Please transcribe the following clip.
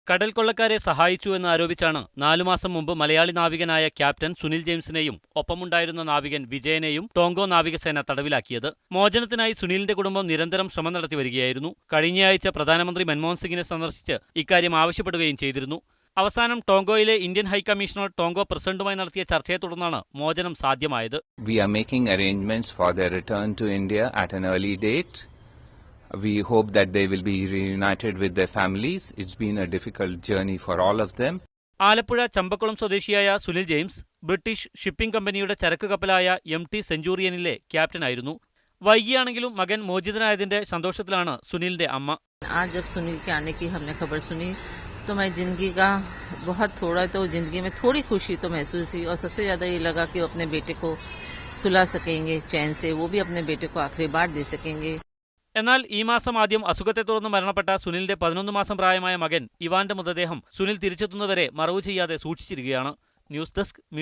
കടൽക്കൊള്ളക്കാരെ സഹായിച്ചു എന്ന് ആരോപിച്ചാണ് 4 മാസം മുമ്പ് മലയാളി നാവികനായ ക്യാപ്റ്റൻ സുനിൽ ജെയിംസിനെയും ഒപ്പമുണ്ടായിരുന്ന നാവികൻ വിജയനെയും ടോങ്കോ നാവികസേന തടവിലാക്കിയത്. മോചനത്തിനായി സുനിലിന്റെ കുടുംബം നിരന്തരം ശ്രമം നടത്തി വരികയായിരുന്നു. കഴിഞ്ഞയാഴ്ച പ്രധാനമന്ത്രി മൻമോഹൻ സിംഗിനെ സന്ദർശിച്ച് ഇക്കാര്യം ആവശ്യപ്പെടുകയും ചെയ്തിരുന്നു. അവസാനം ടോങ്കോയിലെ ഇന്ത്യൻ ഹൈക്കമ്മീഷണർ ടോങ്കോ പ്രസിഡന്റുമായി നടത്തിയ ചർച്ചയെ തുടർന്നാണ് മോചനം സാധ്യമായത്. We are making arrangements for their return to India at an early date. We hope that they will be reunited with their families. It's been a difficult journey for all of them. Alappuzha Champakulam സ്വദേശിയായ Sunil James British shipping കമ്പനിയുടെ ചരക്ക് കപ്പലായ MT സെഞ്ചൂറിയനിലെ ക്യാപ്റ്റനായിരുന്നു. വൈകിയാണെങ്കിലും മകൻ മോചിതനായതിന്റെ സന്തോഷത്തിലാണ് സുനിലിന്റെ അമ്മ. आज जब सुनील के आने की हमने खबर सुनी तो मैं जिंदगी का बहुत थोड़ा तो जिंदगी में थोड़ी खुशी तो महसूस हुई और सबसे ज्यादा ये लगा कि वो अपने बेटे को सुला सकेंगे चैन से, वो भी अपने बेटे को आखिरी बार दे सकेंगे. എന്നാൽ ഈ മാസം ആദ്യം അസുഖത്തെ തുടർന്ന് മരണപ്പെട്ട സുനിലിന്റെ 11 മാസം പ്രായമായ മകൻ ഇവാന്റെ മൃതദേഹം സുനിൽ തിരിച്ചെത്തുന്നവരെ മറവു ചെയ്യാതെ സൂക്ഷിച്ചിരിക്കുകയാണ്. News desk